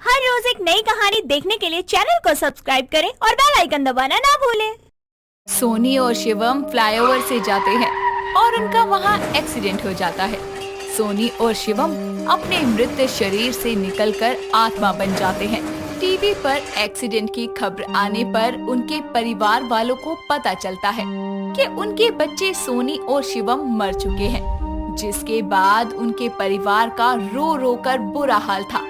हर रोज एक नई कहानी देखने के लिए चैनल को सब्सक्राइब करें और बेल आइकन दबाना ना भूलें। सोनी और शिवम फ्लाईओवर से जाते हैं और उनका वहाँ एक्सीडेंट हो जाता है। सोनी और शिवम अपने मृत शरीर से निकलकर आत्मा बन जाते हैं। टीवी पर एक्सीडेंट की खबर आने पर उनके परिवार वालों को पता चलता है कि उनके बच्चे सोनी और शिवम मर चुके हैं, जिसके बाद उनके परिवार का रो रो कर बुरा हाल था।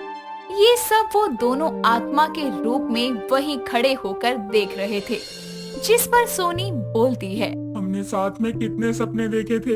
ये सब वो दोनों आत्मा के रूप में वहीं खड़े होकर देख रहे थे, जिस पर सोनी बोलती है, हमने साथ में कितने सपने देखे थे,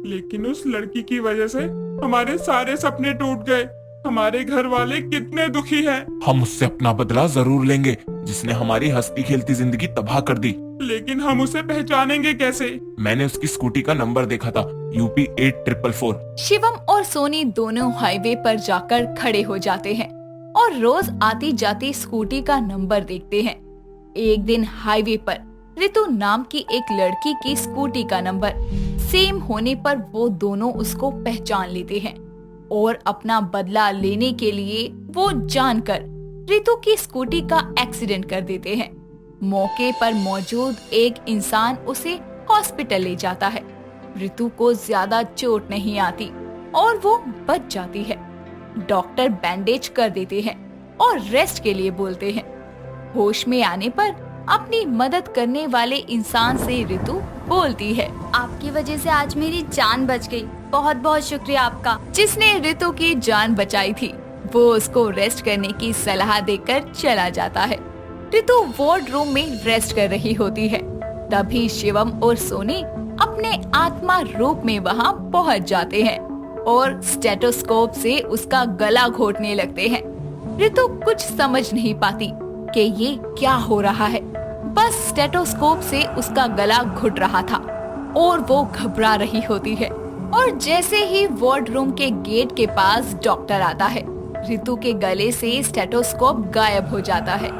लेकिन उस लड़की की वजह से हमारे सारे सपने टूट गए। हमारे घर वाले कितने दुखी हैं। हम उससे अपना बदला जरूर लेंगे, जिसने हमारी हंसती खेलती जिंदगी तबाह कर दी। लेकिन हम उसे पहचानेंगे कैसे? मैंने उसकी स्कूटी का नंबर देखा था, UP 8444। शिवम और सोनी दोनों हाईवे पर जाकर खड़े हो जाते हैं और रोज आती जाती स्कूटी का नंबर देखते हैं। एक दिन हाईवे पर रितु नाम की एक लड़की की स्कूटी का नंबर सेम होने पर वो दोनों उसको पहचान लेते हैं और अपना बदला लेने के लिए वो जानकर रितु की स्कूटी का एक्सीडेंट कर देते हैं। मौके पर मौजूद एक इंसान उसे हॉस्पिटल ले जाता है। रितु को ज्यादा चोट नहीं आती और वो बच जाती है। डॉक्टर बैंडेज कर देते हैं और रेस्ट के लिए बोलते हैं। होश में आने पर अपनी मदद करने वाले इंसान से रितु बोलती है, आपकी वजह से आज मेरी जान बच गई। बहुत बहुत शुक्रिया आपका। जिसने रितु की जान बचाई थी वो उसको रेस्ट करने की सलाह देकर चला जाता है। रितु वार्ड रूम में रेस्ट कर रही होती है। तभी शिवम और सोनी अपने आत्मा रूप में वहाँ पहुँच जाते हैं और स्टेथोस्कोप से उसका गला घोटने लगते हैं। रितु कुछ समझ नहीं पाती कि ये क्या हो रहा है। बस स्टेथोस्कोप से उसका गला घुट रहा था और वो घबरा रही होती है। और जैसे ही वार्ड रूम के गेट के पास डॉक्टर आता है, रितु के गले से स्टेथोस्कोप गायब हो जाता है।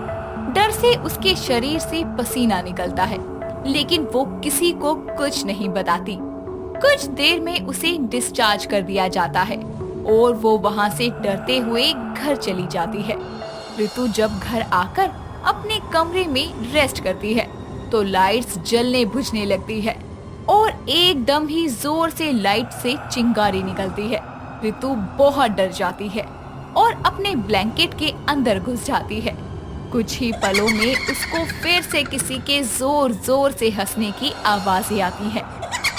डर से उसके शरीर से पसीना निकलता है, लेकिन वो किसी को कुछ नहीं बताती। कुछ देर में उसे डिस्चार्ज कर दिया जाता है और वो वहाँ से डरते हुए घर चली जाती है। रितु जब घर आकर अपने कमरे में रेस्ट करती है तो लाइट्स जलने बुझने लगती है और एकदम ही जोर से लाइट से चिंगारी निकलती है। रितु बहुत डर जाती है और अपने ब्लैंकेट के अंदर घुस जाती है। कुछ ही पलों में उसको फिर से किसी के जोर जोर से हंसने की आवाजें आती है।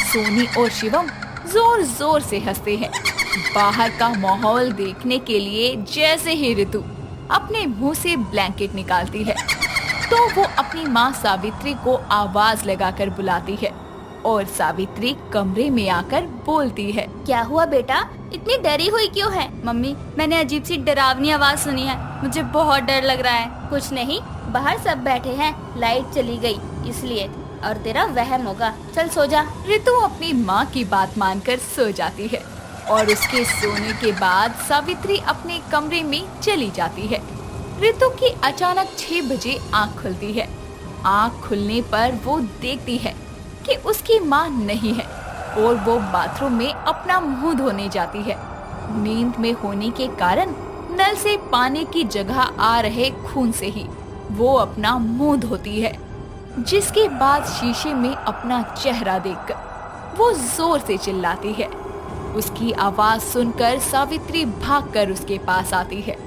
सोनी और शिवम जोर जोर से हंसते हैं। बाहर का माहौल देखने के लिए जैसे ही रितु अपने मुंह से ब्लैंकेट निकालती है तो वो अपनी माँ सावित्री को आवाज लगाकर बुलाती है और सावित्री कमरे में आकर बोलती है, क्या हुआ बेटा, इतनी डरी हुई क्यों है? मम्मी, मैंने अजीब सी डरावनी आवाज सुनी है, मुझे बहुत डर लग रहा है। कुछ नहीं, बाहर सब बैठे हैं, लाइट चली गई इसलिए, और तेरा वहम होगा। चल सो जा। रितु अपनी माँ की बात मानकर सो जाती है और उसके सोने के बाद सावित्री अपने कमरे में चली जाती है। रितु की अचानक 6 बजे आँख खुलती है। आँख खुलने पर वो देखती है कि उसकी माँ नहीं है और वो बाथरूम में अपना मुंह धोने जाती है। नींद में होने के कारण नल से पानी की जगह आ रहे खून से ही वो अपना मुंह धोती है, जिसके बाद शीशे में अपना चेहरा देखकर वो जोर से चिल्लाती है। उसकी आवाज सुनकर सावित्री भागकर उसके पास आती है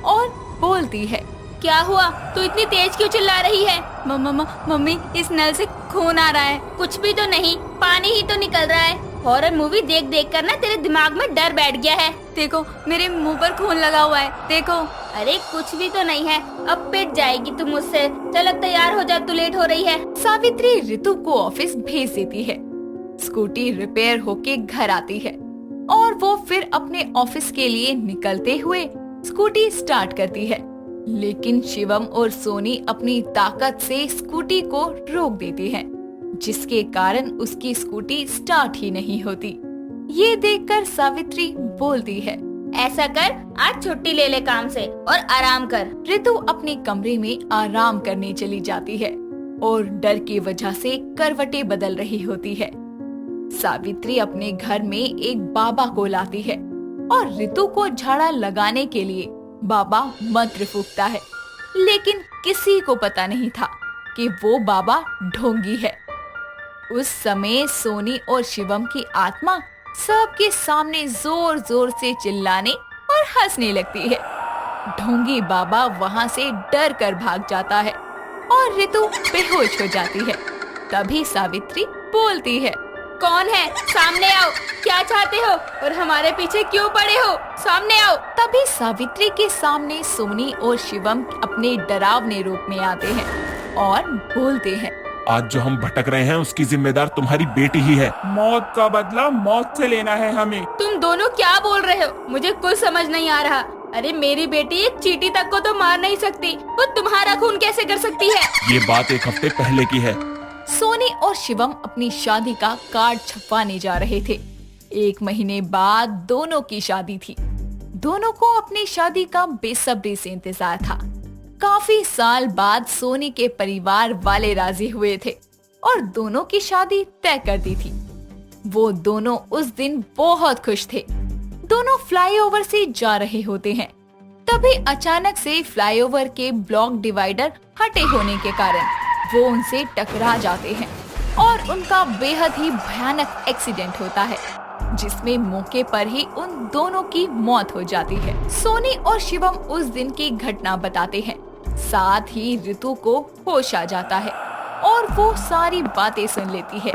और बोलती है, क्या हुआ, तू इतनी तेज क्यों चिल्ला रही है? मम्मी, इस नल से खून आ रहा है। कुछ भी तो नहीं, पानी ही तो निकल रहा है। हॉरर मूवी देख देख कर ना तेरे दिमाग में डर बैठ गया है। देखो, मेरे मुंह पर खून लगा हुआ है, देखो। अरे कुछ भी तो नहीं है, अब पिट जाएगी तू मुझसे। चल अब तैयार हो जा, तू लेट हो रही है। सावित्री रितु को ऑफिस भेज देती है। स्कूटी रिपेयर होके घर आती है और वो फिर अपने ऑफिस के लिए निकलते हुए स्कूटी स्टार्ट करती है, लेकिन शिवम और सोनी अपनी ताकत से स्कूटी को रोक देते हैं, जिसके कारण उसकी स्कूटी स्टार्ट ही नहीं होती। ये देखकर सावित्री बोलती है, ऐसा कर, आज छुट्टी ले ले काम से और आराम कर। रितु अपने कमरे में आराम करने चली जाती है और डर की वजह से करवटें बदल रही होती है। सावित्री अपने घर में एक बाबा को लाती है और रितु को झाड़ा लगाने के लिए बाबा मंत्र फूंकता है, लेकिन किसी को पता नहीं था कि वो बाबा ढोंगी है। उस समय सोनी और शिवम की आत्मा सबके सामने जोर जोर से चिल्लाने और हंसने लगती है। ढोंगी बाबा वहां से डर कर भाग जाता है और रितु बेहोश हो जाती है। तभी सावित्री बोलती है, कौन है? सामने आओ। क्या चाहते हो और हमारे पीछे क्यों पड़े हो? सामने आओ। तभी सावित्री के सामने सोनी और शिवम अपने डरावने रूप में आते हैं और बोलते हैं, आज जो हम भटक रहे हैं उसकी जिम्मेदार तुम्हारी बेटी ही है। मौत का बदला मौत से लेना है हमें। तुम दोनों क्या बोल रहे हो? मुझे कुछ समझ नहीं आ रहा। अरे मेरी बेटी एक चींटी तक को तो मार नहीं सकती, वो तुम्हारा खून कैसे कर सकती है? ये बात 1 हफ्ते पहले की है। सोनी और शिवम अपनी शादी का कार्ड छपवाने जा रहे थे। 1 महीने बाद दोनों की शादी थी। दोनों को अपनी शादी का बेसब्री से इंतजार था। काफी साल बाद सोनी के परिवार वाले राजी हुए थे और दोनों की शादी तय कर दी थी। वो दोनों उस दिन बहुत खुश थे। दोनों फ्लाईओवर से जा रहे होते हैं। तभी अचानक से फ्लाईओवर के ब्लॉक डिवाइडर हटे होने के कारण वो उनसे टकरा जाते हैं और उनका बेहद ही भयानक एक्सीडेंट होता है, जिसमें मौके पर ही उन दोनों की मौत हो जाती है। सोनी और शिवम उस दिन की घटना बताते हैं। साथ ही रितु को होश आ जाता है और वो सारी बातें सुन लेती है।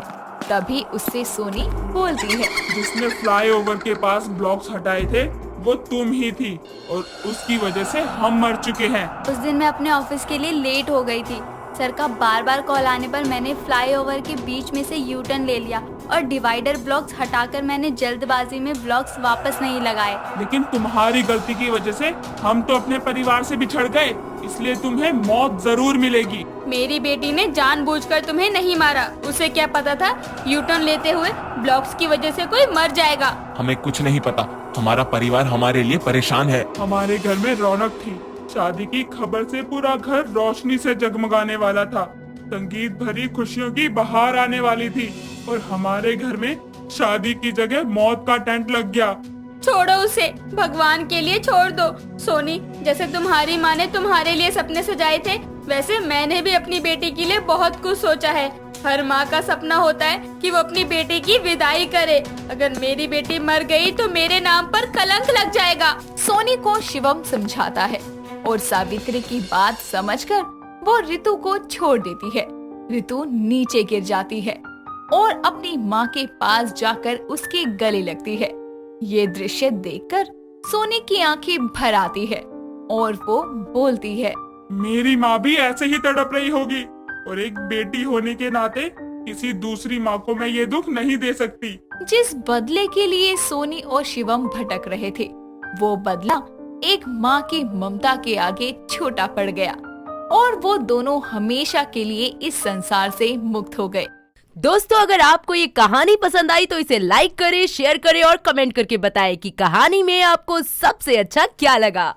तभी उससे सोनी बोलती है, जिसने फ्लाईओवर के पास ब्लॉक्स हटाए थे वो तुम ही थी और उसकी वजह से हम मर चुके हैं। उस दिन मैं अपने ऑफिस के लिए लेट हो गई थी। सर का बार बार कॉल आने पर मैंने फ्लाईओवर के बीच में से यू टर्न ले लिया और डिवाइडर ब्लॉक्स हटाकर मैंने जल्दबाजी में ब्लॉक्स वापस नहीं लगाए। लेकिन तुम्हारी गलती की वजह से हम तो अपने परिवार से बिछड़ गए, इसलिए तुम्हें मौत जरूर मिलेगी। मेरी बेटी ने जानबूझकर तुम्हें नहीं मारा। उसे क्या पता था यू टर्न लेते हुए ब्लॉक्स की वजह से कोई मर जाएगा। हमें कुछ नहीं पता। हमारा परिवार हमारे लिए परेशान है। हमारे घर में रौनक थी। शादी की खबर से पूरा घर रोशनी से जगमगाने वाला था। संगीत भरी खुशियों की बहार आने वाली थी और हमारे घर में शादी की जगह मौत का टेंट लग गया। छोड़ो उसे, भगवान के लिए छोड़ दो। सोनी, जैसे तुम्हारी माँ ने तुम्हारे लिए सपने सजाए थे, वैसे मैंने भी अपनी बेटी के लिए बहुत कुछ सोचा है। हर माँ का सपना होता है कि वो अपनी बेटी की विदाई करे। अगर मेरी बेटी मर गई तो मेरे नाम पर कलंक लग जाएगा। सोनी को शिवम समझाता है और सावित्री की बात समझकर वो रितु को छोड़ देती है। रितु नीचे गिर जाती है और अपनी माँ के पास जाकर उसके गले लगती है। ये दृश्य देखकर सोनी की आंखें भर आती है और वो बोलती है, मेरी माँ भी ऐसे ही तड़प रही होगी और एक बेटी होने के नाते किसी दूसरी माँ को मैं ये दुख नहीं दे सकती। जिस बदले के लिए सोनी और शिवम भटक रहे थे, वो बदला एक माँ की ममता के आगे छोटा पड़ गया और वो दोनों हमेशा के लिए इस संसार से मुक्त हो गए। दोस्तों, अगर आपको ये कहानी पसंद आई तो इसे लाइक करें, शेयर करें और कमेंट करके बताएं कि कहानी में आपको सबसे अच्छा क्या लगा।